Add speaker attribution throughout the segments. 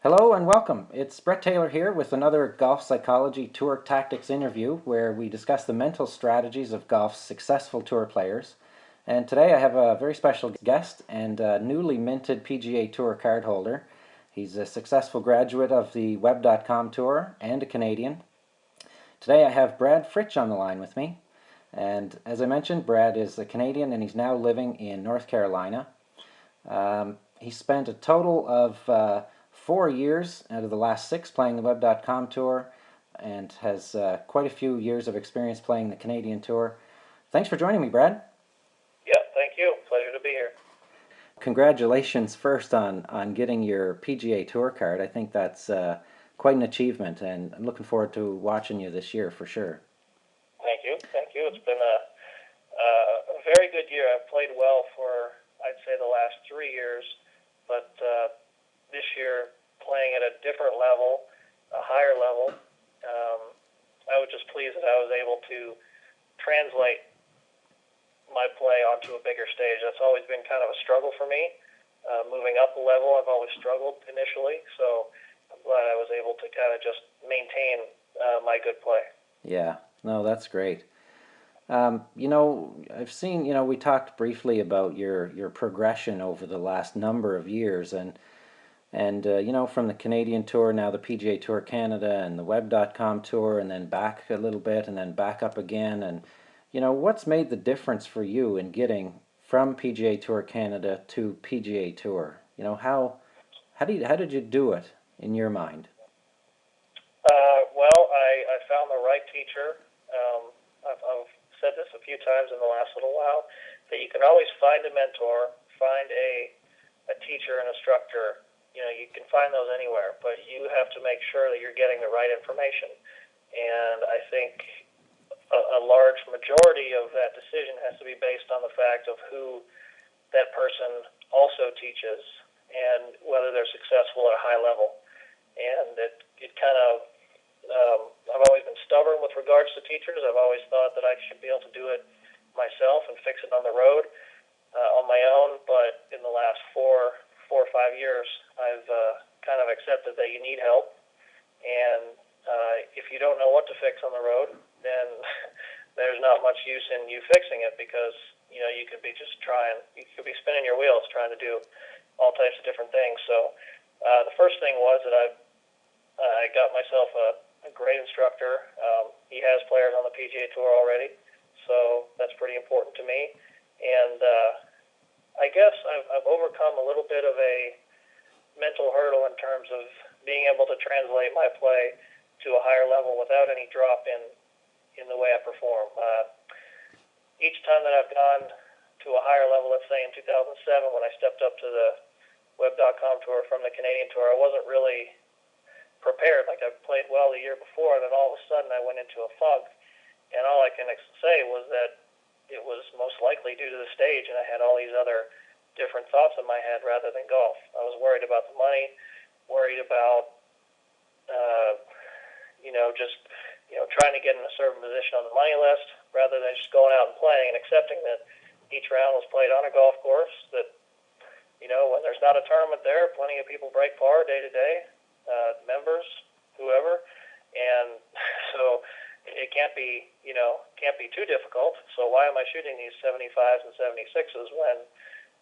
Speaker 1: Hello and welcome. It's Brett Taylor here with another Golf Psychology Tour Tactics interview where we discuss the mental strategies of golf's successful tour players. And today I have a very special guest and a newly minted PGA Tour card holder. He's a successful graduate of the Web.com Tour and a Canadian. Today I have Brad Fritsch on the line with me. And as I mentioned, Brad is a Canadian and he's now living in North Carolina. He spent a total of 4 years out of the last six playing the Web.com Tour and has quite a few years of experience playing the Canadian Tour. Thanks for joining me, Brad.
Speaker 2: Yeah, thank you. Pleasure to be here.
Speaker 1: Congratulations first on getting your PGA Tour card. I think that's quite an achievement, and I'm looking forward to watching you this year for sure.
Speaker 2: Thank you. Thank you. It's been a very good year. I've played well for, I'd say, the last 3 years, but this year playing at a different level, a higher level. I was just pleased that I was able to translate my play onto a bigger stage. That's always been kind of a struggle for me. Moving up a level, I've always struggled initially, so I'm glad I was able to kind of just maintain my good play.
Speaker 1: Yeah, no, that's great. I've seen, we talked briefly about your progression over the last number of years, and from the Canadian Tour, now the PGA Tour Canada and the Web.com Tour, and then back a little bit, and then back up again. And what's made the difference for you in getting from PGA Tour Canada to PGA Tour? How did you do it in your mind?
Speaker 2: Well, I found the right teacher. I've said this a few times in the last little while, that you can always find a mentor, find a teacher, an instructor. You can find those anywhere, but you have to make sure that you're getting the right information. And I think a large majority of that decision has to be based on the fact of who that person also teaches and whether they're successful at a high level. And it kind of, I've always been stubborn with regards to teachers. I've always thought that I should be able to do it myself and fix it on the road on my own. But in the last four or 5 years, I've kind of accepted that you need help. And if you don't know what to fix on the road, then there's not much use in you fixing it, because you could be you could be spinning your wheels trying to do all types of different things. So the first thing was that I got myself a great instructor. He has players on the PGA Tour already, so that's pretty important to me. And I guess I've overcome a little bit of a mental hurdle in terms of being able to translate my play to a higher level without any drop in the way I perform. Each time that I've gone to a higher level, let's say in 2007 when I stepped up to the Web.com Tour from the Canadian Tour, I wasn't really prepared. Like, I played well the year before, and then all of a sudden I went into a funk, and all I can say was that it was most likely due to the stage, and I had all these other different thoughts in my head rather than golf. I was worried about the money, worried about just trying to get in a certain position on the money list, rather than just going out and playing and accepting that each round was played on a golf course, that when there's not a tournament there, plenty of people break par day to day, members, whoever, and so it can't be too difficult. So why am I shooting these 75s and 76s when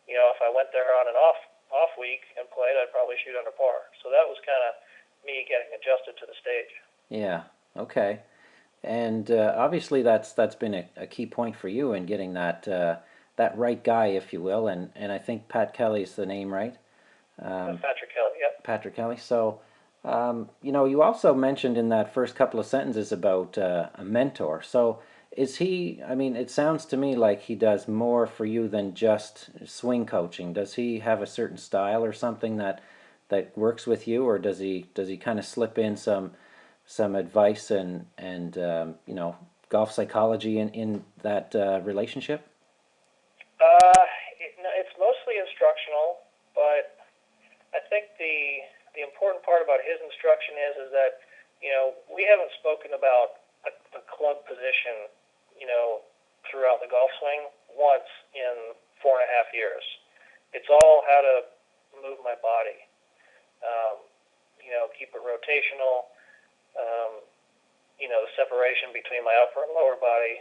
Speaker 2: if I went there on an off week and played, I'd probably shoot under par. So that was kind of me getting adjusted to the stage.
Speaker 1: Yeah. Okay. And obviously that's been a key point for you in getting that right guy, if you will. And I think Pat Kelly's the name, right?
Speaker 2: Patrick Kelly, yep.
Speaker 1: Patrick Kelly. So, you also mentioned in that first couple of sentences about a mentor. So, is he? I mean, it sounds to me like he does more for you than just swing coaching. Does he have a certain style or something that works with you, or does he kind of slip in some advice and golf psychology in that relationship?
Speaker 2: It's mostly instructional, but I think the important part about his instruction is that we haven't spoken about a club position throughout the golf swing once in 4.5 years. It's all how to move my body. rotational, the separation between my upper and lower body,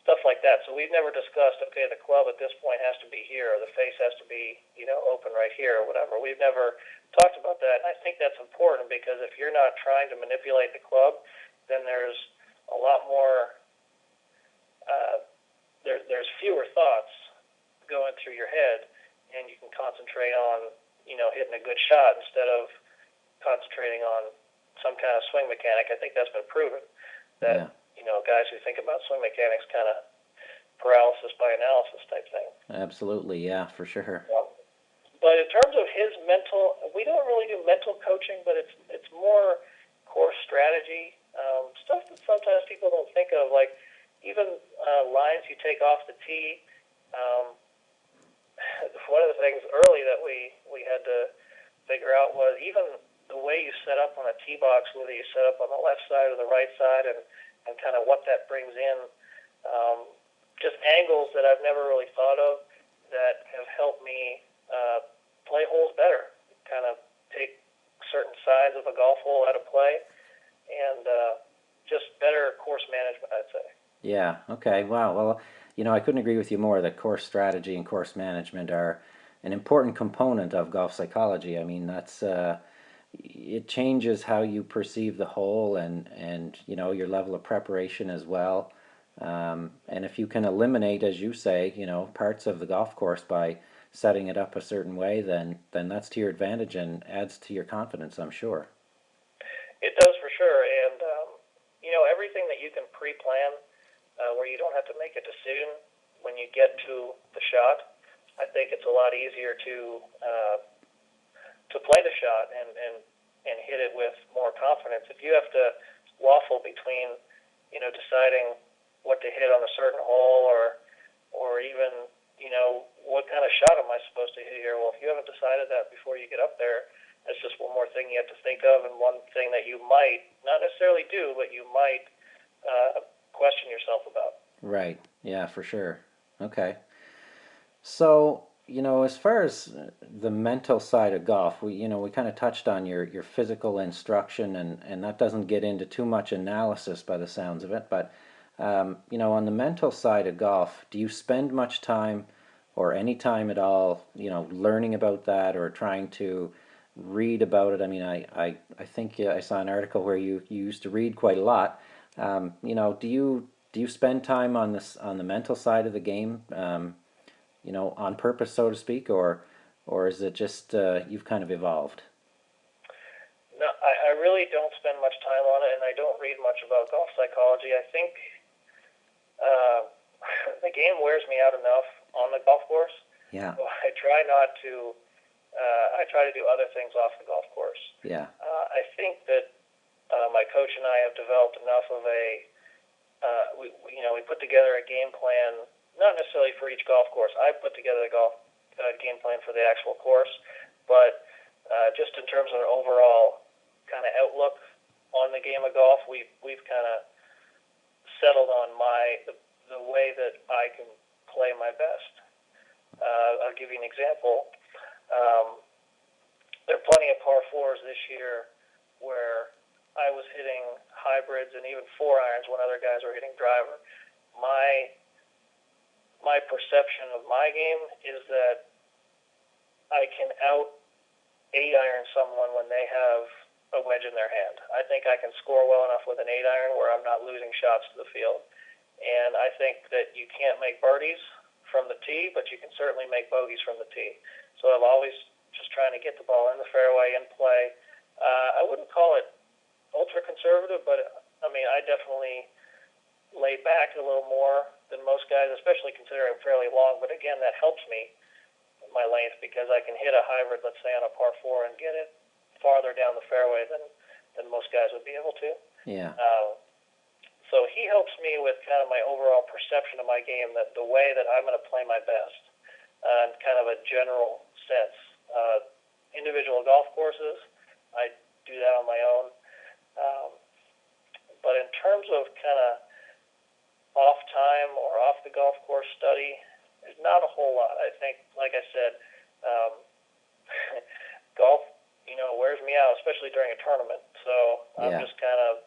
Speaker 2: stuff like that. So we've never discussed, okay, the club at this point has to be here, or the face has to be, open right here, or whatever. We've never talked about that, and I think that's important because if you're not trying to manipulate the club, then there's a lot more, there's fewer thoughts going through your head, and you can concentrate on, hitting a good shot instead of concentrating on some kind of swing mechanic. I think that's been proven that, guys who think about swing mechanics kind of paralysis by analysis type thing.
Speaker 1: Absolutely, yeah, for sure.
Speaker 2: Yeah. But in terms of his mental, we don't really do mental coaching, but it's more course strategy, stuff that sometimes people don't think of, like even lines you take off the tee. One of the things early that we had to figure out was even the way you set up on a tee box, whether you set up on the left side or the right side, and kind of what that brings in, just angles that I've never really thought of that have helped me play holes better, kind of take certain sides of a golf hole out of play, and just better course management, I'd say.
Speaker 1: Yeah, okay, wow. Well, I couldn't agree with you more that course strategy and course management are an important component of golf psychology. I mean, that's it changes how you perceive the hole and your level of preparation as well. And if you can eliminate, as you say, parts of the golf course by setting it up a certain way, then that's to your advantage and adds to your confidence, I'm sure.
Speaker 2: It does for sure, and everything that you can pre-plan, where you don't have to make a decision when you get to the shot, I think it's a lot easier to play the shot and hit it with more confidence. If you have to waffle between deciding what to hit on a certain hole or even what kind of shot am I supposed to hit here? Well, if you haven't decided that before you get up there, that's just one more thing you have to think of, and one thing that you might not necessarily do, but you might question yourself about.
Speaker 1: Right. Yeah, for sure. Okay. So, as far as the mental side of golf, we kind of touched on your physical instruction, and that doesn't get into too much analysis by the sounds of it. But, on the mental side of golf, do you spend much time or any time at all, learning about that or trying to read about it? I mean, I think I saw an article where you used to read quite a lot. Do you spend time on the mental side of the game, on purpose, so to speak, or is it just you've kind of evolved?
Speaker 2: No, I really don't spend much time on it, and I don't read much about golf psychology. I think the game wears me out enough on the golf course.
Speaker 1: Yeah.
Speaker 2: So I try not to. I try to do other things off the golf course.
Speaker 1: Yeah.
Speaker 2: I think that my coach and I have developed enough of a. We put together a game plan, not necessarily for each golf course. I put together a game plan for the actual course, but just in terms of an overall kind of outlook on the game of golf, we've kind of settled on the way that I can play my best. I'll give you an example. There are plenty of par fours this year where I was hitting hybrids and even 4-irons when other guys were hitting driver. My perception of my game is that I can out 8-iron someone when they have a wedge in their hand. I think I can score well enough with an 8-iron where I'm not losing shots to the field. And I think that you can't make birdies from the tee, but you can certainly make bogeys from the tee. So I'm always just trying to get the ball in the fairway and play. I wouldn't call it ultra conservative, but I mean, I definitely lay back a little more than most guys, especially considering I'm fairly long. But again, that helps me, my length, because I can hit a hybrid, let's say on a par 4, and get it farther down the fairway than most guys would be able to.
Speaker 1: Yeah.
Speaker 2: So he helps me with kind of my overall perception of my game, that the way that I'm going to play my best, in kind of a general sense. Individual golf courses, I do that on my own. But in terms of kind of off time or off the golf course study, there's not a whole lot. I think, like I said, golf, wears me out, especially during a tournament. So I'm
Speaker 1: Yeah.
Speaker 2: just kind of,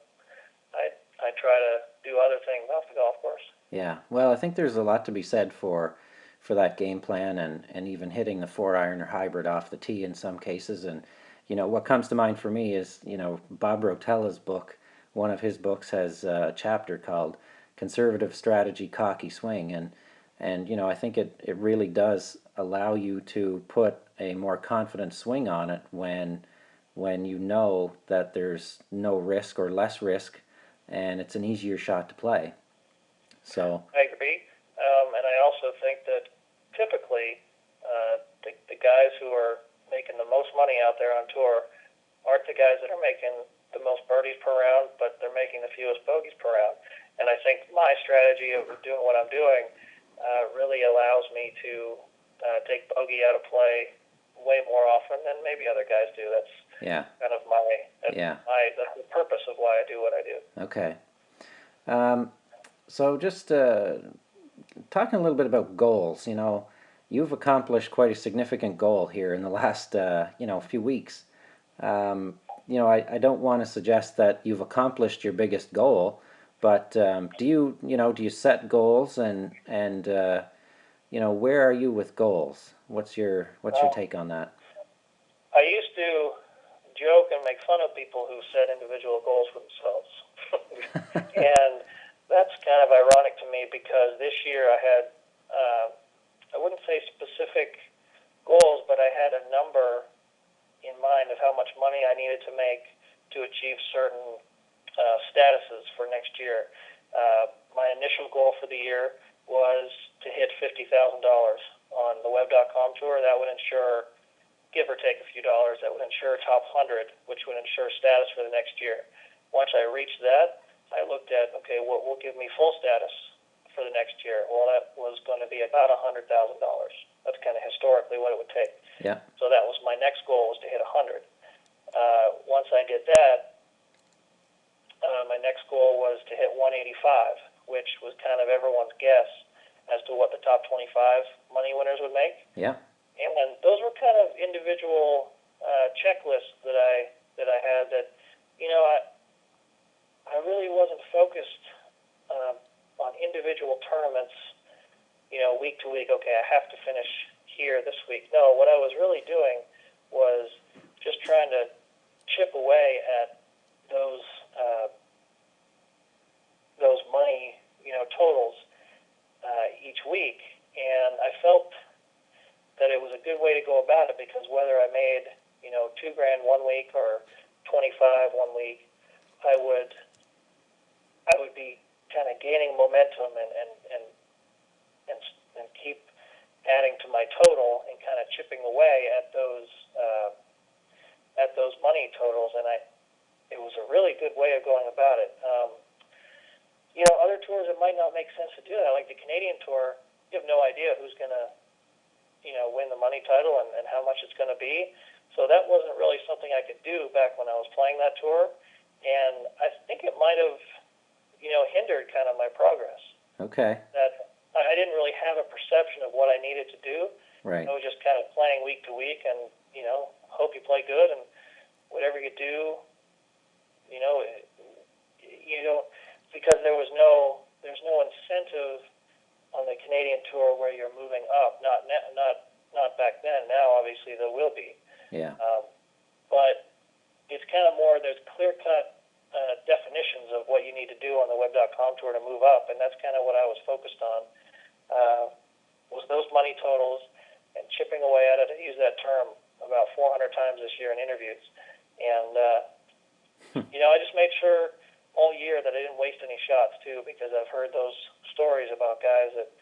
Speaker 2: I try to do other things off the golf course.
Speaker 1: Yeah. Well, I think there's a lot to be said for that game plan and even hitting the 4 iron or hybrid off the tee in some cases. And what comes to mind for me is Bob Rotella's book. One of his books has a chapter called "Conservative Strategy, Cocky Swing," and I think it really does allow you to put a more confident swing on it when you know that there's no risk or less risk, and it's an easier shot to play. So
Speaker 2: I agree, and I also think that typically the guys who are making the most money out there on tour aren't the guys that are making the most birdies per round, but they're making the fewest bogeys per round. And I think my strategy of doing what I'm doing really allows me to take bogey out of play way more often than maybe other guys do. That's
Speaker 1: yeah,
Speaker 2: kind of
Speaker 1: yeah,
Speaker 2: that's the purpose of why I do what I do.
Speaker 1: okay. So just talking a little bit about goals, you've accomplished quite a significant goal here in the last few weeks. I don't want to suggest that you've accomplished your biggest goal, but do you set goals and where are you with goals? What's your take on that?
Speaker 2: I used to joke and make fun of people who set individual goals for themselves. And that's kind of ironic to me because this year I had, I wouldn't say specific goals, but I had a number in mind of how much money I needed to make to achieve certain statuses for next year. My initial goal for the year was to hit $50,000 on the web.com tour. That would ensure, give or take a few dollars, that would ensure top 100, which would ensure status for the next year. Once I reached that, I looked at, okay, what will give me full status for the next year? Well, that was going to be about $100,000. That's kind of historically what it would take.
Speaker 1: Yeah.
Speaker 2: So that was my next goal, was to hit 100. Once I did that, my next goal was to hit 185, which was kind of everyone's guess as to what the top 25 money winners would make.
Speaker 1: Yeah.
Speaker 2: And those were kind of individual checklists that I had that, I really wasn't focused on individual tournaments, week to week. Okay, I have to finish here this week. No, what I was really doing was just trying to chip away at those money, totals each week, and I felt that it was a good way to go about it because whether I made $2,000 1 week or 25 1 week, I would be kind of gaining momentum and keep adding to my total and kind of chipping away at those money totals, and it was a really good way of going about it. Other tours it might not make sense to do that. Like the Canadian Tour, you have no idea who's going to win the money title and how much it's going to be. So that wasn't really something I could do back when I was playing that tour, and I think it might have hindered kind of my progress.
Speaker 1: Okay.
Speaker 2: That I didn't really have a perception of what I needed to do.
Speaker 1: Right.
Speaker 2: I was just kind of playing week to week, and hope you play good, and whatever you do, you don't, because there's no incentive on the Canadian Tour where you're moving up. Not back then. Now obviously there will be.
Speaker 1: Yeah.
Speaker 2: But it's kind of more, there's clear-cut definitions of what you need to do on the web.com tour to move up, and that's kind of what I was focused on, was those money totals and chipping away at it. I use that term about 400 times this year in interviews. And, I just made sure all year that I didn't waste any shots, too, because I've heard those stories about guys that,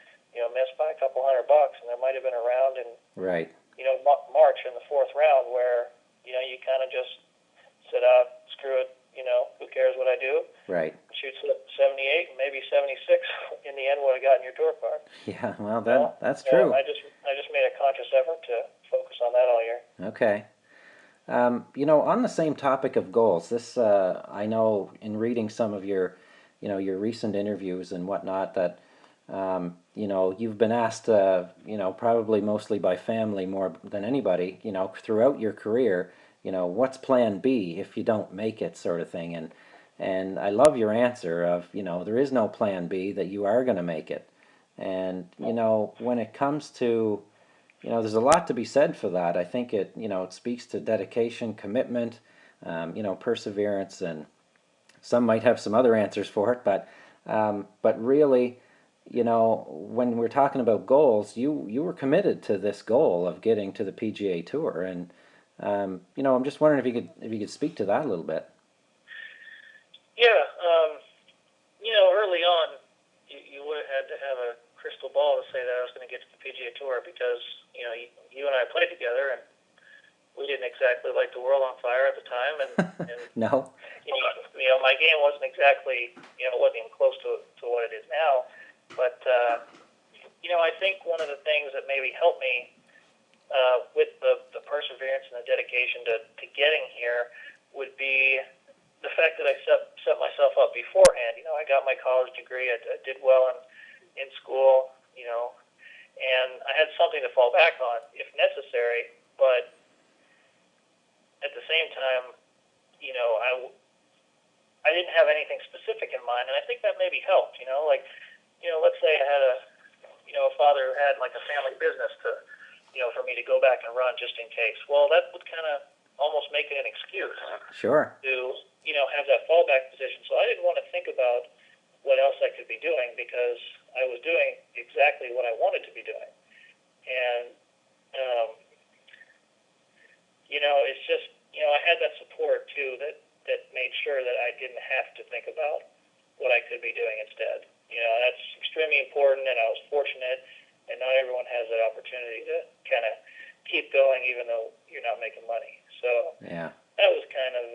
Speaker 2: missed by a couple $100, and there might have been a round in,
Speaker 1: Right.
Speaker 2: March in the fourth round where, you kind of just sit out, screw it, who cares what I do?
Speaker 1: Right.
Speaker 2: Shoot 78, maybe 76 in the end would have gotten your tour card.
Speaker 1: Yeah. Well, that's true.
Speaker 2: I just made a conscious effort to focus on that all year.
Speaker 1: Okay. On the same topic of goals, this I know in reading some of your recent interviews and whatnot that you've been asked, probably mostly by family more than anybody, throughout your career, what's plan B if you don't make it, sort of thing. And I love your answer of, there is no plan B, that you are going to make it. And, when it comes to, there's a lot to be said for that. I think it speaks to dedication, commitment, perseverance, and some might have some other answers for it, but really, when we're talking about goals, you were committed to this goal of getting to the PGA Tour, and I'm just wondering if you could speak to that a little bit.
Speaker 2: Yeah, early on, you would have had to have a crystal ball to say that I was going to get to the PGA Tour because you and I played together, and we didn't exactly light the world on fire at the time, and
Speaker 1: No.
Speaker 2: My game wasn't exactly it wasn't even close to what it is now, but I think one of the things that maybe helped me with the perseverance and the dedication to getting here would be the fact that I set myself up beforehand. I got my college degree. I did well in school, and I had something to fall back on if necessary. But at the same time, I didn't have anything specific in mind, and I think that maybe helped. Let's say I had a father who had like a family business for me to go back and run just in case. Well, that would kind of almost make it an excuse.
Speaker 1: Sure.
Speaker 2: To have that fallback position. So I didn't want to think about what else I could be doing because I was doing exactly what I wanted to be doing. And it's just I had that support too that made sure that I didn't have to think about what I could be doing instead. That's extremely important, and I was fortunate, and not everyone has that opportunity to kind of keep going even though you're not making money. So
Speaker 1: yeah,
Speaker 2: that was kind of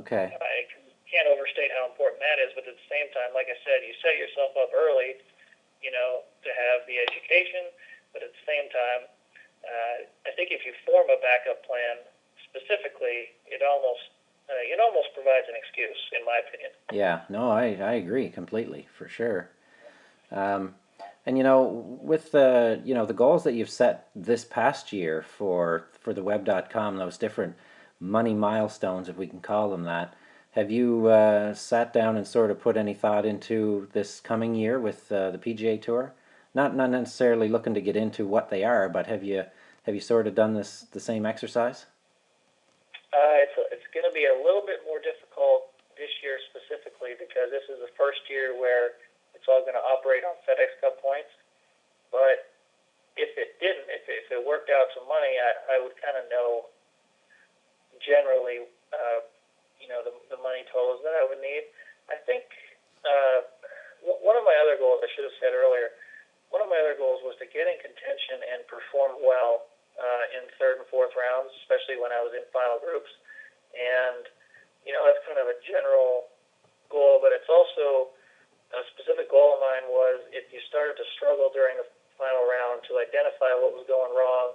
Speaker 1: okay.
Speaker 2: I can't overstate how important that is, but at the same time, like I said, you set yourself up early, to have the education, but at the same time, I think if you form a backup plan specifically, it almost provides an excuse, in my opinion.
Speaker 1: Yeah, no, I agree completely, for sure. And with the goals that you've set this past year for the web.com, those different money milestones, if we can call them that, have you sat down and sort of put any thought into this coming year with the PGA Tour? Not necessarily looking to get into what they are, but have you sort of done the same exercise?
Speaker 2: It's going to be a little bit more difficult this year specifically because this is the first year where it's all going to operate on FedEx Cup points. But if it didn't, if it worked out some money, I would kind of know generally, the money totals that I would need. I think one of my other goals, I should have said earlier, one of my other goals was to get in contention and perform well in third and fourth rounds, especially when I was in final groups. And, that's kind of a general goal, but it's also a specific goal of mine was if you started to struggle during the final round to identify what was going wrong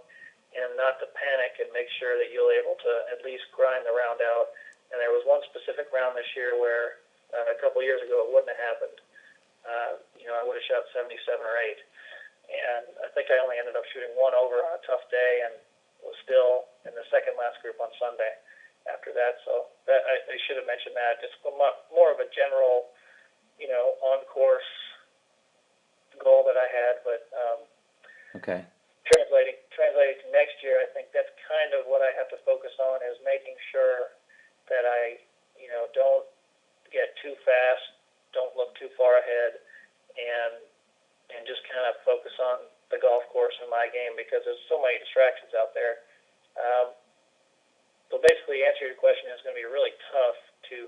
Speaker 2: and not to panic and make sure that you're able to at least grind the round out. And there was one specific round this year where a couple of years ago it wouldn't have happened. I would have shot 77 or 8. And I think I only ended up shooting one over on a tough day and was still in the second last group on Sunday after that. So I should have mentioned that. It's more of a general, on-course goal that I had. But
Speaker 1: okay.
Speaker 2: Translating to next year, I think that's kind of what I have to focus on is making sure that I, don't get too fast, don't look too far ahead, and just kind of focus on the golf course and my game because there's so many distractions out there. So basically, the answer to your question is going to be really tough to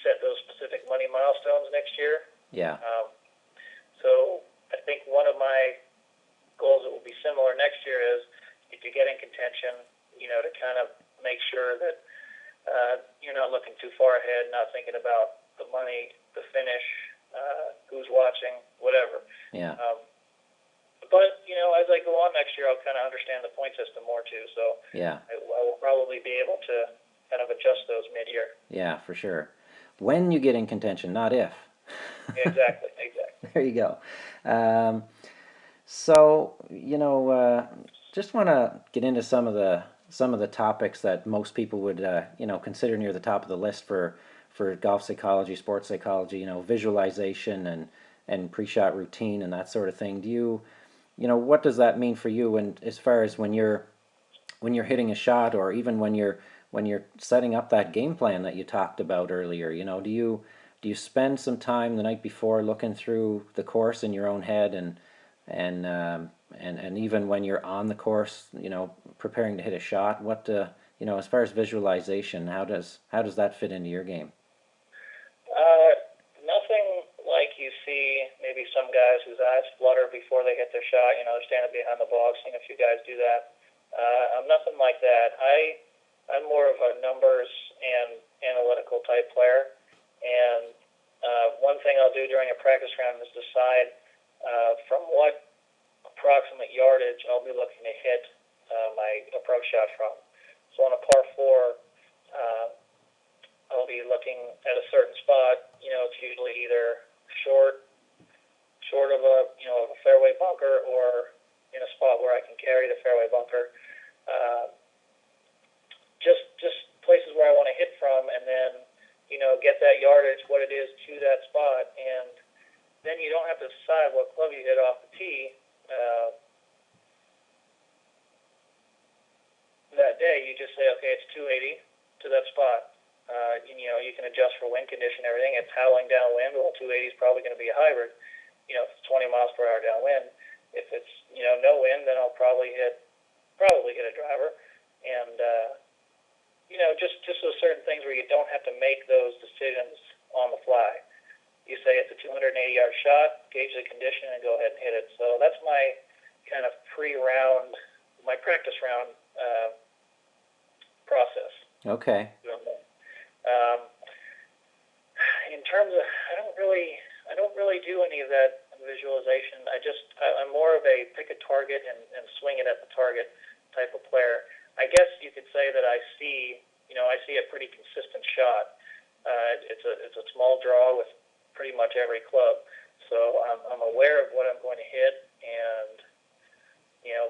Speaker 2: set those specific money milestones next year.
Speaker 1: Yeah.
Speaker 2: So I think one of my goals that will be similar next year is if you get in contention, to kind of make sure that you're not looking too far ahead, not thinking about the money, the finish, who's watching, whatever.
Speaker 1: Yeah.
Speaker 2: But, as I go on next year, I'll kind of understand the point system more too. So
Speaker 1: yeah,
Speaker 2: I will probably be able to kind of adjust those mid-year.
Speaker 1: Yeah, for sure. When you get in contention, not if.
Speaker 2: Exactly.
Speaker 1: There you go. So, just want to get into some of some of the topics that most people would consider near the top of the list for golf psychology, sports psychology. Visualization and pre-shot routine and that sort of thing. Do what does that mean for you? And as far as when you're hitting a shot, or even when you're setting up that game plan that you talked about earlier, do you spend some time the night before looking through the course in your own head, and even when you're on the course, preparing to hit a shot? As far as visualization, how does that fit into your game?
Speaker 2: Nothing like you see maybe some guys whose eyes flutter before they hit their shot. They're standing behind the ball. I've seen a few guys do that. I'm nothing like that. I'm more of a numbers and analytical type player. And one thing I'll do during a practice round is decide from what approximate yardage I'll be looking to hit my approach shot from. So on a par 4, I'll be looking at a certain spot. It's usually either short of a fairway bunker, or in a spot where I can carry the fairway bunker. Just places where I want to hit from, and then get that yardage, what it is to that spot, and then you don't have to decide what club you hit off the tee that day. You just say, okay, it's 280 to that spot. You can adjust for wind condition and everything. It's howling downwind. Well, 280 is probably going to be a hybrid. If it's 20 miles per hour downwind. If it's no wind, then I'll probably hit a driver. And just those certain things where you don't have to make those decisions on the fly. You say it's a 280-yard shot, gauge the condition, and go ahead and hit it. So that's my kind of my practice round process.
Speaker 1: Okay.
Speaker 2: In terms of, I don't really do any of that visualization. I'm more of a pick a target and swing it at the target type of player. I guess you could say that I see a pretty consistent shot. It's a small draw with pretty much every club, so I'm aware of what I'm going to hit, and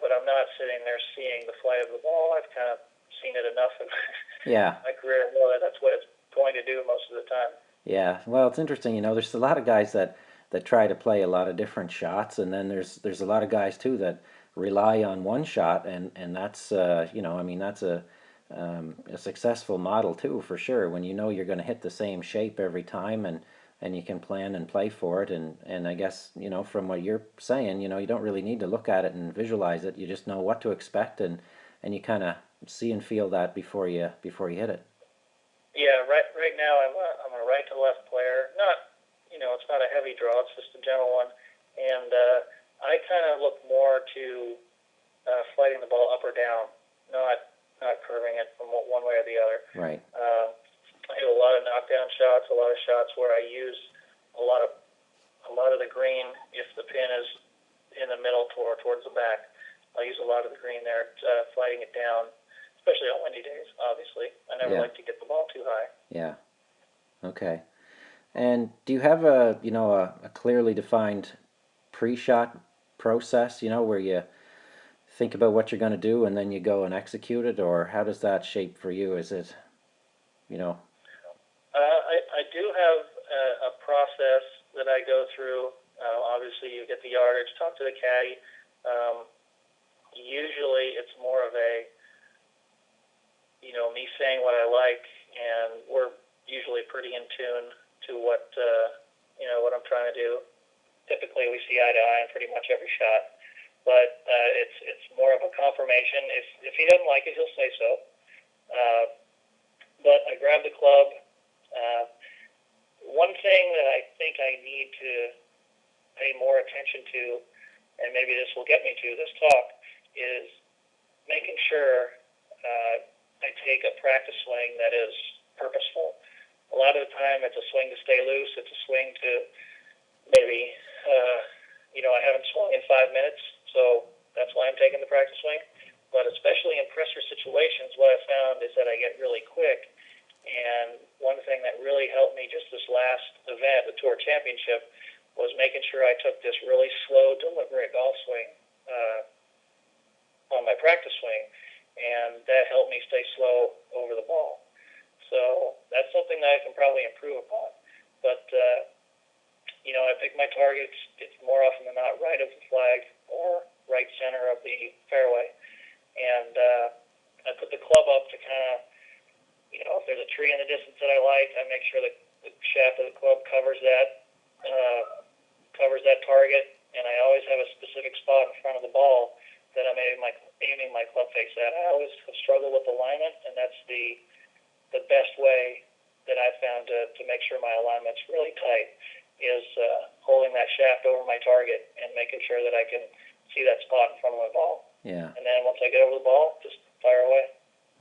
Speaker 2: but I'm not sitting there seeing the flight of the ball. I've kind of seen it enough in my career to know that that's what it's going to do most of the time.
Speaker 1: Yeah, well, it's interesting. There's a lot of guys that try to play a lot of different shots, and then there's a lot of guys too that rely on one shot, and that's that's a successful model too, for sure. When you're going to hit the same shape every time, and you can plan and play for it, and I guess from what you're saying, you don't really need to look at it and visualize it. You just know what to expect, and you kind of see and feel that before you hit it.
Speaker 2: Yeah, right now I'm a right to left player. Not it's not a heavy draw. It's just a gentle one, and I kind of look more to sliding the ball up or down, not curving it from one way or the other.
Speaker 1: Right.
Speaker 2: I hit a lot of knockdown shots, a lot of shots where I use a lot of the green. If the pin is in the middle towards the back, I'll use a lot of the green there, sliding it down, especially on windy days. Obviously, I never like to get the ball too high.
Speaker 1: Yeah. Okay. And do you have a clearly defined pre-shot process, where you think about what you're going to do and then you go and execute it, or how does that shape for you? Is it,
Speaker 2: I do have a process that I go through. Obviously, you get the yardage, talk to the caddy. Usually, it's more of a, me saying what I like, and we're usually pretty in tune to what I'm trying to do. Typically, we see eye to eye in pretty much every shot, but it's more of a confirmation. If he doesn't like it, he'll say so. But I grab the club. One thing that I think I need to pay more attention to, and maybe this will get me to this talk, is making sure I take a practice swing that is purposeful. A lot of the time, it's a swing to stay loose. It's a swing to maybe, I haven't swung in 5 minutes, so that's why I'm taking the practice swing. But especially in pressure situations, what I found is that I get really quick. And one thing that really helped me just this last event, the Tour Championship, was making sure I took this really slow, deliberate golf swing on my practice swing. and that helped me stay slow over the ball. So that's something that I can probably improve upon. But I pick my targets. It's more often than not right of the flag or right center of the fairway, and I put the club up to kind of, if there's a tree in the distance that I like, I make sure that the shaft of the club covers that target, and I always have a specific spot in front of the ball that I'm aiming my club face at. I always have struggled with alignment, and that's the best way that I've found to make sure my alignment's really tight is holding that shaft over my target and making sure that I can see that spot in front of my ball.
Speaker 1: Yeah.
Speaker 2: And then once I get over the ball, just fire away.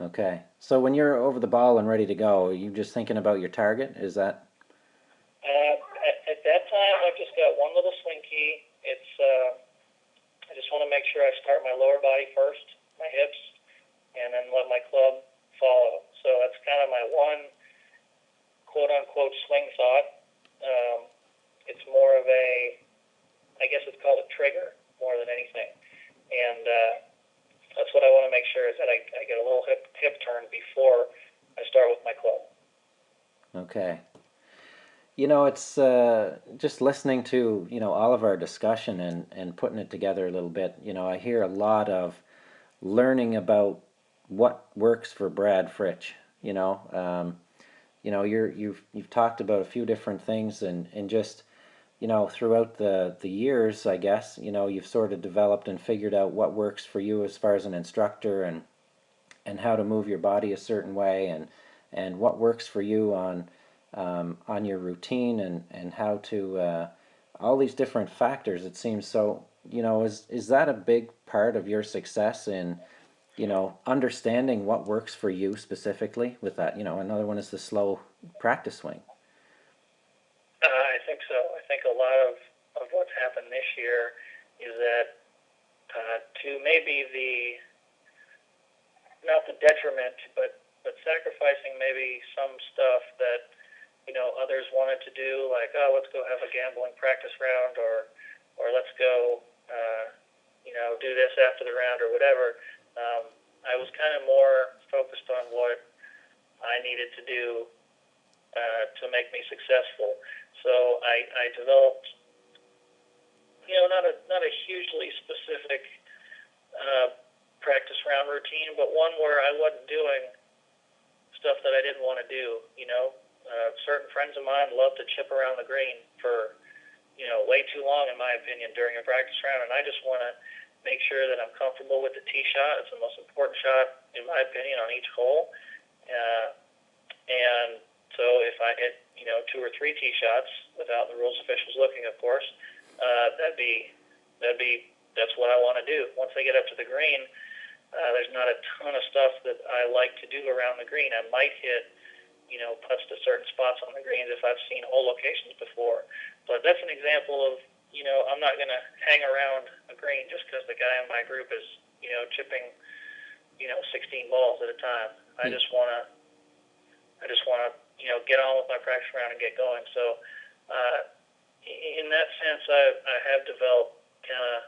Speaker 1: Okay. So when you're over the ball and ready to go, are you just thinking about your target? Is that?
Speaker 2: At that time, I've just got one little swing key. It's I just want to make sure I start my lower body first, my hips, and then let my club follow. So that's kind of my one quote-unquote swing thought. It's more of I guess it's called a trigger more than anything. And that's what I want to make sure is that I get a little hip turn before I start with my club.
Speaker 1: Okay. It's just listening to, all of our discussion and putting it together a little bit. I hear a lot of learning about what works for Brad Fritsch. You've talked about a few different things and just, throughout the years, I guess, you've sort of developed and figured out what works for you as far as an instructor and how to move your body a certain way and what works for you on your routine and how to all these different factors. It seems so. Is that a big part of your success in understanding what works for you specifically with that? Another one is the slow practice swing.
Speaker 2: I think so. I think a lot of what's happened this year is that to maybe not the detriment, but sacrificing maybe some stuff that others wanted to do, like, oh, let's go have a gambling practice round, or let's go do this after the round or whatever. I was kind of more focused on what I needed to do to make me successful. So I developed not a hugely specific practice round routine, but one where I wasn't doing stuff that I didn't want to do. Certain friends of mine love to chip around the green for way too long, in my opinion, during a practice round, and I just want to make sure that I'm comfortable with the tee shot. It's the most important shot, in my opinion, on each hole. And so if I hit 2 or 3 tee shots without the rules officials looking, of course, that's what I want to do. Once I get up to the green, there's not a ton of stuff that I like to do around the green. I might hit putts to certain spots on the greens if I've seen hole locations before. But that's an example of, I'm not going to hang around a green just because the guy in my group is, chipping, 16 balls at a time. I just want to, get on with my practice round and get going. So, in that sense, I have developed kind of,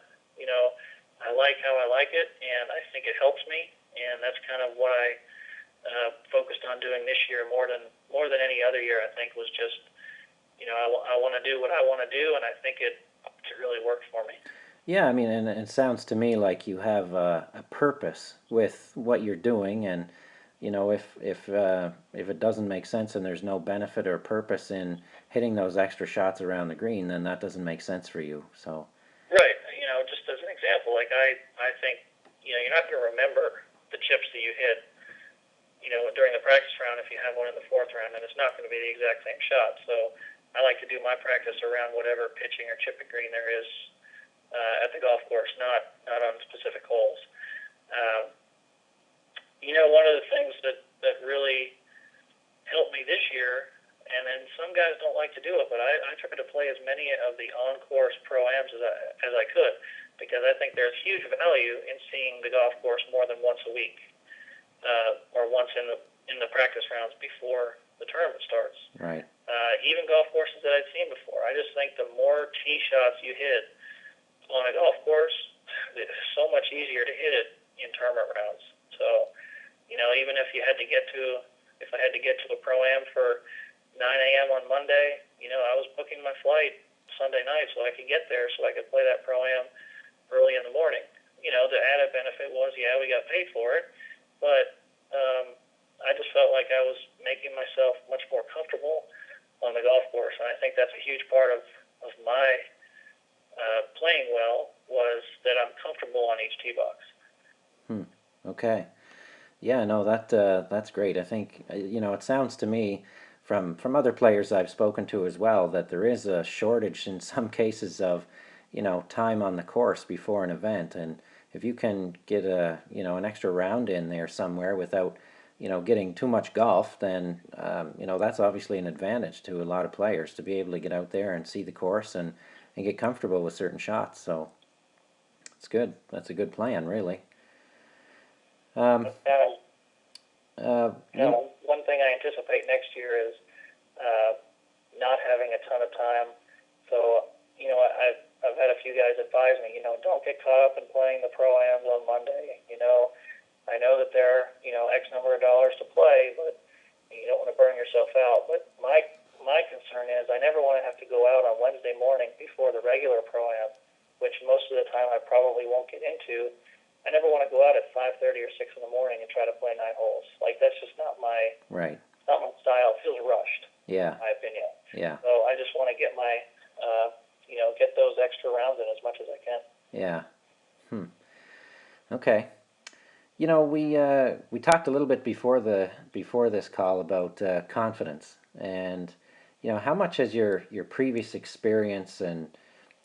Speaker 2: I like how I like it, and I think it helps me, and that's kind of what I focused on doing this year more than any other year. I think was just, I want to do what I want to do, and I think it really worked for me.
Speaker 1: Yeah, I mean, and it sounds to me like you have a purpose with what you're doing, and if it doesn't make sense and there's no benefit or purpose in hitting those extra shots around the green, then that doesn't make sense for you. So.
Speaker 2: Right. Just as an example, like I think, you're not going to remember the chips that you hit, during the practice round if you have one in the 4th round, and it's not going to be the exact same shot. So I like to do my practice around whatever pitching or chipping green there is at the golf course, not on specific holes. One of the things that really helped me this year, and then some guys don't like to do it, but I tried to play as many of the on-course pro-ams as I could, because I think there's huge value in seeing the golf course more than once a week, or once in the practice rounds before the tournament starts.
Speaker 1: Right.
Speaker 2: Even golf courses that I've seen before. I just think the more tee shots you hit on a golf course, it's so much easier to hit it in tournament rounds. So So, even if I had to get to a pro-am for 9 a.m. on Monday, I was booking my flight Sunday night so I could get there so I could play that pro-am early in the morning. The added benefit was, we got paid for it, but I just felt like I was making myself much more comfortable on the golf course, and I think that's a huge part of my playing well, was that I'm comfortable on each tee box.
Speaker 1: Okay. Yeah, no, that's great. I think it sounds to me from other players I've spoken to as well that there is a shortage in some cases of time on the course before an event, and if you can get an extra round in there somewhere without getting too much golf, then that's obviously an advantage to a lot of players to be able to get out there and see the course and get comfortable with certain shots. So it's good. That's a good plan, really. Um,
Speaker 2: One thing I anticipate next year is not having a ton of time. So, I've had a few guys advise me, don't get caught up in playing the pro-ams on Monday. I know that there are, X number of dollars to play, but you don't want to burn yourself out. But my concern is I never want to have to go out on Wednesday morning before the regular pro-am, which most of the time I probably won't get into. I never want to go out at 5:30 or 6 in the morning and try to play 9 holes. Like, that's just not my style. It feels rushed.
Speaker 1: Yeah.
Speaker 2: In my opinion.
Speaker 1: Yeah.
Speaker 2: So I just want to get get those extra rounds in as much as I can.
Speaker 1: Yeah. Okay. We talked a little bit before this call about confidence, and how much has your previous experience and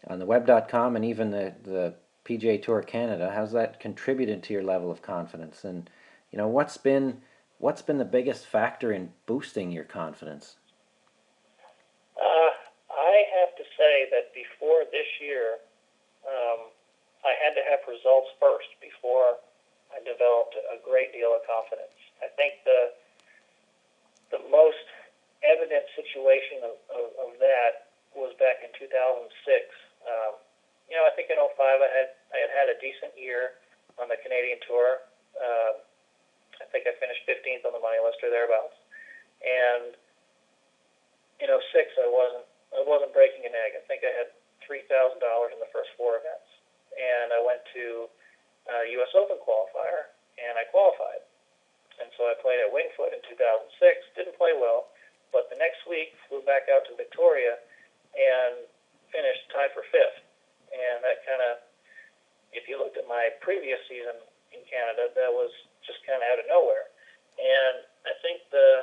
Speaker 1: on the web.com and even the PGA Tour Canada, how's that contributed to your level of confidence? And what's been the biggest factor in boosting your confidence?
Speaker 2: I have to say that before this year, I had to have results first before I developed a great deal of confidence. I think the most evident situation of that was back in 2006. I think in 2005 I had a decent year on the Canadian Tour. I think I finished 15th on the money list or thereabouts. And in 2006 I wasn't breaking an egg. I think I had $3,000 in the first 4 events, and I went to U.S. Open qualifier, and I qualified. And so I played at Wingfoot in 2006, didn't play well, but the next week flew back out to Victoria and finished tied for 5th. And that kind of, if you looked at my previous season in Canada, that was just kind of out of nowhere. And I think the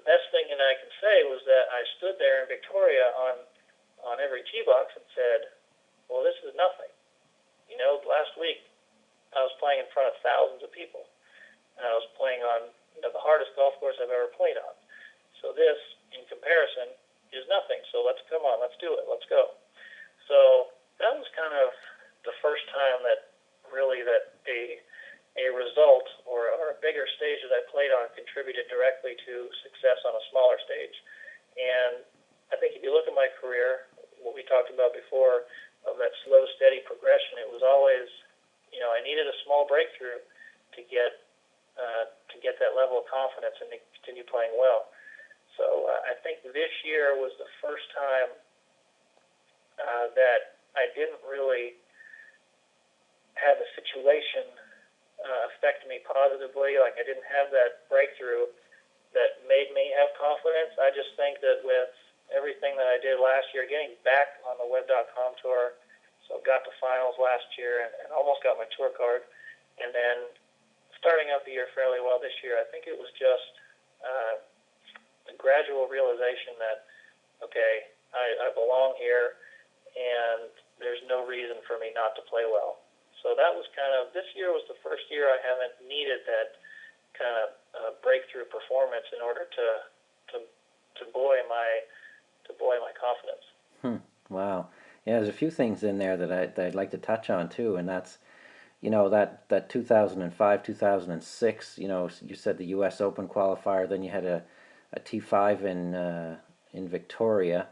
Speaker 2: best thing that I can say was that I stood there in Victoria on every tee box and said, well, this is nothing. Last week I was playing in front of thousands of people, and I was playing on the hardest golf course I've ever played on. So this, in comparison, is nothing. So let's do it. Let's go. So that was kind of the first time that a result or a bigger stage that I played on contributed directly to success on a smaller stage. And I think if you look at my career, what we talked about before, of that slow, steady progression, it was always, I needed a small breakthrough to get that level of confidence and to continue playing well. So I think this year was the first time that I didn't really have a situation affect me positively. Like, I didn't have that breakthrough that made me have confidence. I just think that with everything that I did last year, getting back on the web.com tour, so got to finals last year and almost got my tour card, and then starting out the year fairly well this year, I think it was just a gradual realization that, okay, I belong here, and there's no reason for me not to play well. So that was this year was the first year I haven't needed that kind of breakthrough performance in order to buoy my confidence.
Speaker 1: Wow. Yeah, there's a few things in there that I'd like to touch on too, and that's that 2005, 2006. You said the U.S. Open qualifier, then you had a T5 in Victoria,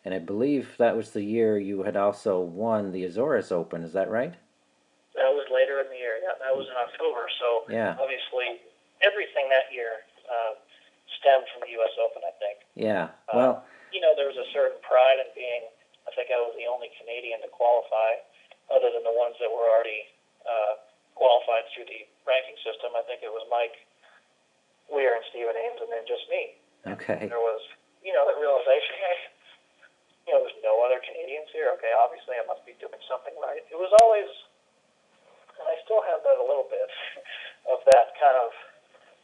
Speaker 1: and I believe that was the year you had also won the Azores Open. Is that right?
Speaker 2: That was later in the that was in October. So
Speaker 1: Yeah.
Speaker 2: obviously everything that year stemmed from the U.S. Open, I think.
Speaker 1: Yeah. Well,
Speaker 2: There was a certain pride in being, I think I was the only Canadian to qualify, other than the ones that were already qualified through the ranking system. I think it was Mike Weir and Stephen Ames, and then just me.
Speaker 1: okay.
Speaker 2: There was, that realization, there's no other Canadians here. Okay, obviously I must be doing something right. It was always, and I still have that a little bit, of that kind of,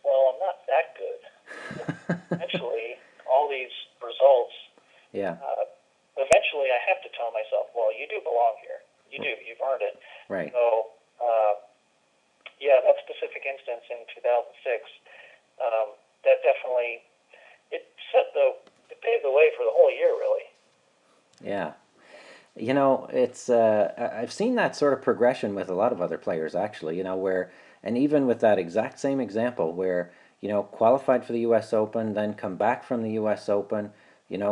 Speaker 2: well, I'm not that good. Eventually, all these results,
Speaker 1: Yeah.
Speaker 2: Eventually I have to tell myself, well, you do belong here. You do. You've earned it.
Speaker 1: Right.
Speaker 2: So, that specific instance in 2006, that definitely, it paved the way for the whole year, really.
Speaker 1: Yeah. It's I've seen that sort of progression with a lot of other players actually, where, and even with that exact same example where, qualified for the US Open, then come back from the US Open,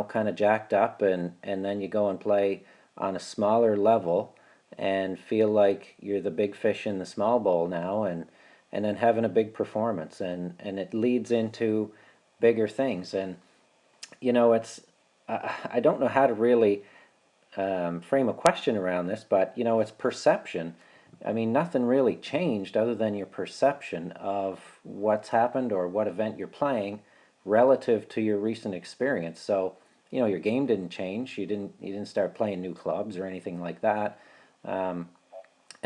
Speaker 1: kind of jacked up, and then you go and play on a smaller level and feel like you're the big fish in the small bowl now, and then having a big performance, and it leads into bigger things. And it's I don't know how to really frame a question around this, but it's perception. I mean, nothing really changed other than your perception of what's happened or what event you're playing relative to your recent experience. So, your game didn't change. You didn't start playing new clubs or anything like that. And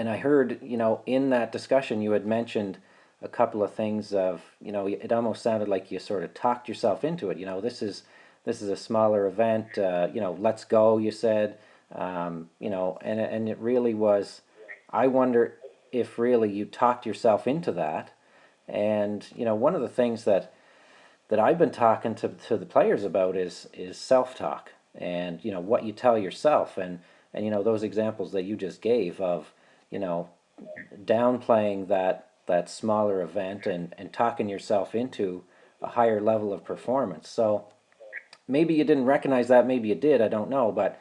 Speaker 1: I heard, in that discussion, you had mentioned a couple of things of, it almost sounded like you sort of talked yourself into it. This is a smaller event. Let's go, you said. And it really was. I wonder if really you talked yourself into that. And one of the things that I've been talking to the players about is self-talk, and what you tell yourself, and those examples that you just gave of downplaying that smaller event, and talking yourself into a higher level of performance. So maybe you didn't recognize that, maybe you did, I don't know, but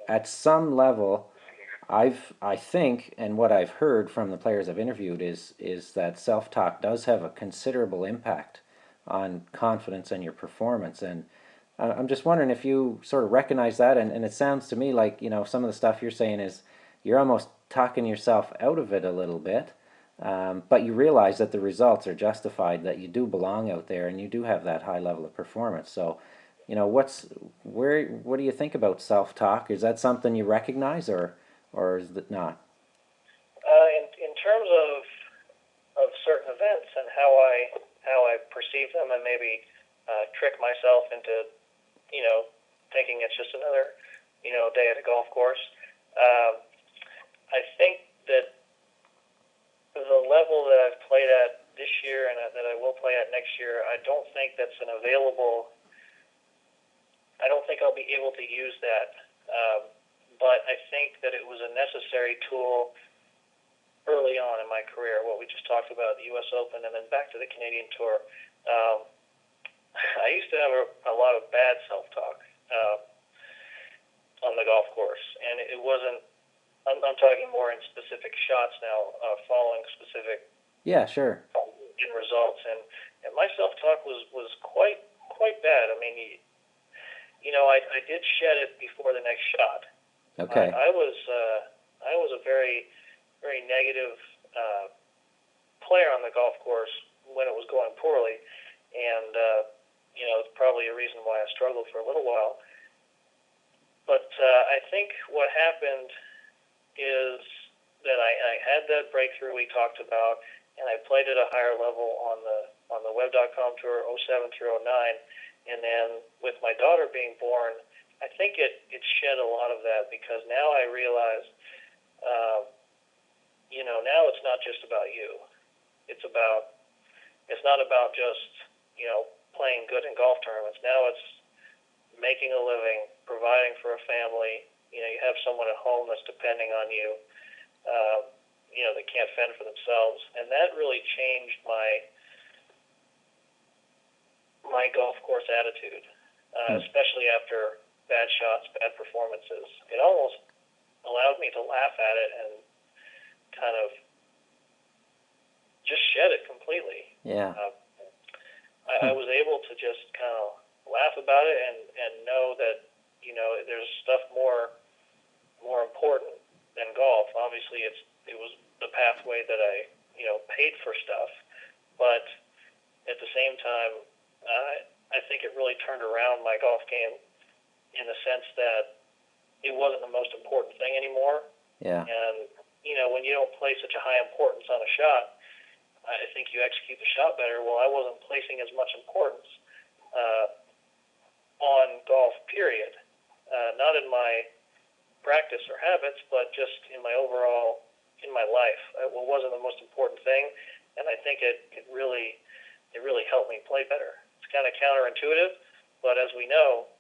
Speaker 1: at some level, I think, and what I've heard from the players I've interviewed is that self-talk does have a considerable impact on confidence and your performance. And I'm just wondering if you sort of recognize that, and it sounds to me like some of the stuff you're saying is you're almost talking yourself out of it a little bit, but you realize that the results are justified, that you do belong out there, and you do have that high level of performance. So, what do you think about self-talk? Is that something you recognize, or is it not?
Speaker 2: In terms of certain events and how I perceive them, and maybe trick myself into thinking it's just another day at a golf course. I think that the level that I've played at this year and that I will play at next year, I don't think that's an available. I don't think I'll be able to use that, but I think that it was a necessary tool early on in my career. What we just talked about, the U.S. Open, and then back to the Canadian Tour. I used to have a lot of bad self-talk on the golf course, and it wasn't. I'm talking more in specific shots now, following specific.
Speaker 1: Yeah, sure.
Speaker 2: In results, and my self-talk was quite bad. I mean, I did shed it before the next shot.
Speaker 1: Okay.
Speaker 2: I was a very, very negative player on the golf course when it was going poorly, and it's probably a reason why I struggled for a little while. But I think what happened is that I had that breakthrough we talked about, and I played at a higher level on the Web.com Tour 07 through 09, and then with my daughter being born, I think it shed a lot of that, because now I realize, now it's not just about you. It's not about just playing good in golf tournaments. Now it's making a living, providing for a family. You have someone at home that's depending on you. That can't fend for themselves, and that really changed my golf course attitude, especially after bad shots, bad performances. It almost allowed me to laugh at it and kind of just shed it completely.
Speaker 1: Yeah.
Speaker 2: I was able to just kind of laugh about it and know that, there's stuff more important than golf. Obviously, it was the pathway that I, paid for stuff, but at the same time, I think it really turned around my golf game in the sense that it wasn't the most important thing anymore.
Speaker 1: Yeah.
Speaker 2: And, when you don't place such a high importance on a shot, I think you execute the shot better. Well, I wasn't placing as much importance uh, on golf, period. Not in my practice or habits, but just in my overall, in my life. It wasn't the most important thing, and I think it really helped me play better. It's kind of counterintuitive, but as we know,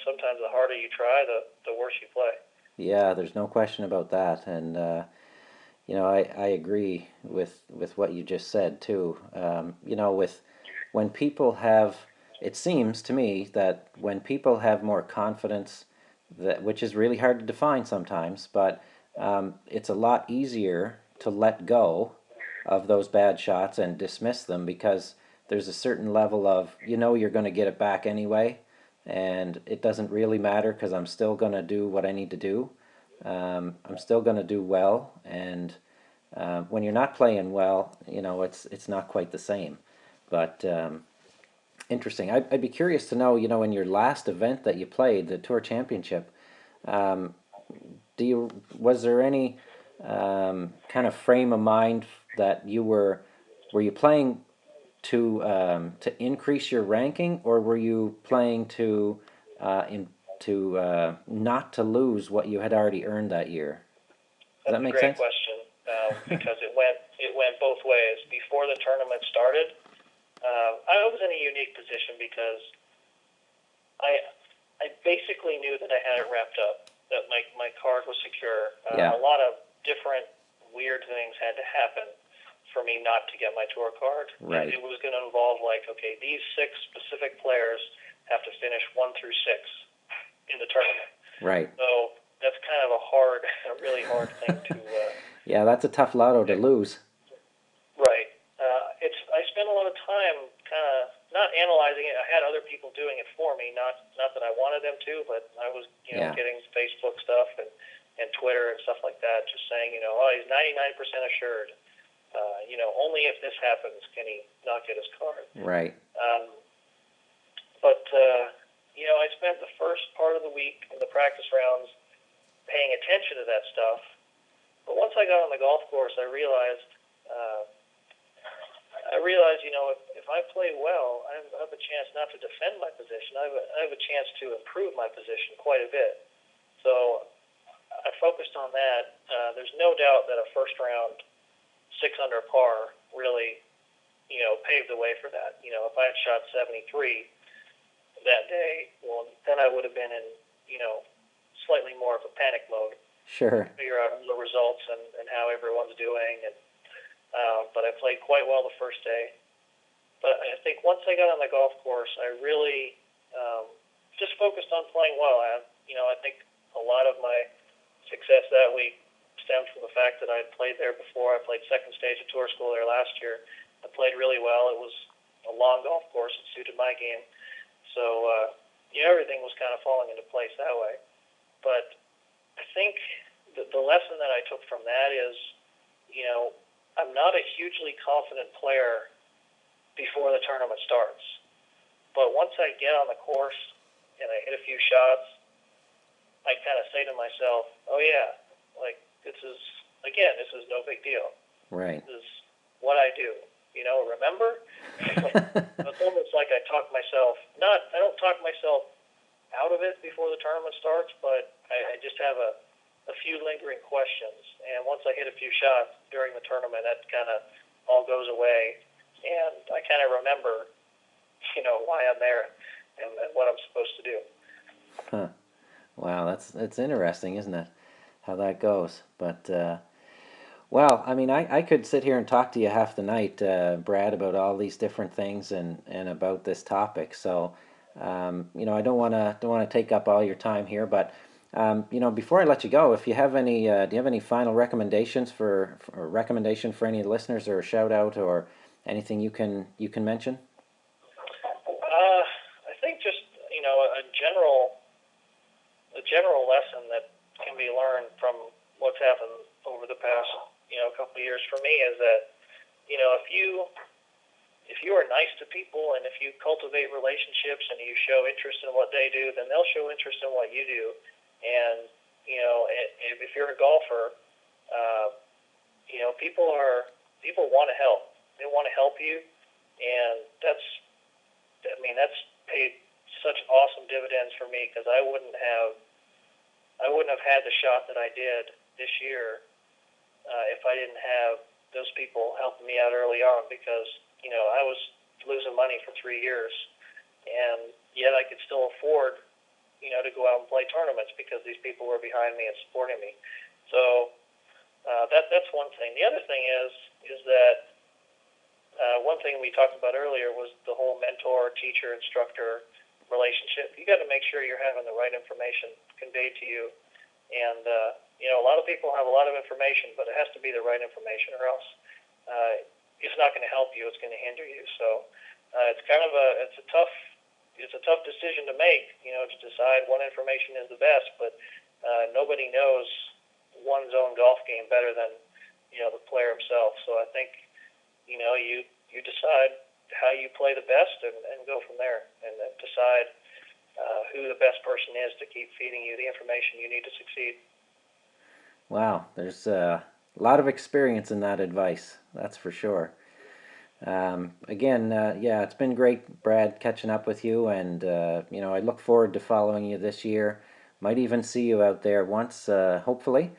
Speaker 2: sometimes the harder you try, the worse you play.
Speaker 1: Yeah, there's no question about that, and I agree with what you just said too. With when people have, it seems to me that when people have more confidence, that which is really hard to define sometimes, but it's a lot easier to let go of those bad shots and dismiss them because there's a certain level of you're going to get it back anyway, and it doesn't really matter because I'm still going to do what I need to do. I'm still going to do well, and when you're not playing well, it's not quite the same. But interesting. I'd be curious to know, in your last event that you played, the Tour Championship, um, was there any kind of frame of mind that were you playing to increase your ranking, or were you playing not to lose what you had already earned that year? Does that
Speaker 2: That's a
Speaker 1: make
Speaker 2: great
Speaker 1: sense?
Speaker 2: question because it went both ways. Before the tournament started, I was in a unique position because I basically knew that I had it wrapped up, that my card was secure.
Speaker 1: Yeah.
Speaker 2: A lot of different weird things had to happen for me not to get my tour card.
Speaker 1: Right.
Speaker 2: It was going to involve okay, these 6 specific players have to finish 1 through 6 in the tournament.
Speaker 1: Right.
Speaker 2: So that's kind of a really hard thing to.
Speaker 1: Yeah, that's a tough lotto to lose.
Speaker 2: Right. I spent a lot of time kind of not analyzing it. I had other people doing it for me, not that I wanted them to, but I was
Speaker 1: Yeah.
Speaker 2: getting Facebook stuff and Twitter and stuff like that, just saying oh, he's 99% assured. Only if this happens can he not get his card.
Speaker 1: Right.
Speaker 2: But I spent the first part of the week in the practice rounds paying attention to that stuff. But once I got on the golf course, I realized, if I play well, I have a chance not to defend my position. I have a chance to improve my position quite a bit. So I focused on that. There's no doubt that a first round 6 under par really, paved the way for that. If I had shot 73 that day, well, then I would have been in, slightly more of a panic mode.
Speaker 1: Sure.
Speaker 2: Figure out the results and how everyone's doing. But I played quite well the first day. But I think once I got on the golf course, I really just focused on playing well. I think a lot of my success that week stemmed from the fact that I had played there before. I played second stage at Tour School there last year. I played really well. It was a long golf course. It suited my game. So, everything was kind of falling into place that way. But I think the lesson that I took from that is, I'm not a hugely confident player before the tournament starts. But once I get on the course and I hit a few shots, I kind of say to myself, oh yeah, this is no big deal.
Speaker 1: Right.
Speaker 2: This is what I do. Remember? It's almost like I don't talk myself out of it before the tournament starts, but I just have a few lingering questions. And once I hit a few shots during the tournament, that kind of all goes away. And I kind of remember, why I'm there and what I'm supposed to do.
Speaker 1: Huh. Wow, that's interesting, isn't it? How that goes. But well, I mean, I could sit here and talk to you half the night, Brad, about all these different things and about this topic. So, I don't want to take up all your time here, but Before I let you go, if you have any, do you have any final recommendations or recommendation for any listeners, or a shout out, or anything you can mention?
Speaker 2: I think just a general lesson that can be learned from what's happened over the past couple of years for me is that if you are nice to people and if you cultivate relationships and you show interest in what they do, then they'll show interest in what you do. And if you're a golfer, uh, people want to help. They want to help you, and that's paid such awesome dividends for me because I wouldn't have had the shot that I did this year if I didn't have those people helping me out early on because I was losing money for 3 years, and yet I could still afford to go out and play tournaments because these people were behind me and supporting me. So that's one thing. The other thing is that one thing we talked about earlier was the whole mentor, teacher, instructor relationship. You got to make sure you're having the right information conveyed to you. And a lot of people have a lot of information, but it has to be the right information, or else it's not going to help you. It's going to hinder you. So it's a tough decision to make. To decide what information is the best, but nobody knows one's own golf game better than the player himself. So I think you decide how you play the best and go from there, and then decide who the best person is to keep feeding you the information you need to succeed.
Speaker 1: Wow, there's a lot of experience in that advice, that's for sure. Again, yeah, it's been great, Brad, catching up with you, and I look forward to following you this year. Might even see you out there once, hopefully.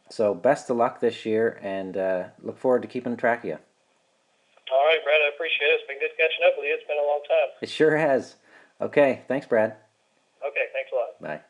Speaker 1: So best of luck this year, and look forward to keeping track of you.
Speaker 2: All right, Brad, I appreciate it. It's been good catching up with you. It's been a long time.
Speaker 1: It sure has. Okay, thanks, Brad.
Speaker 2: Okay, thanks a lot.
Speaker 1: Bye.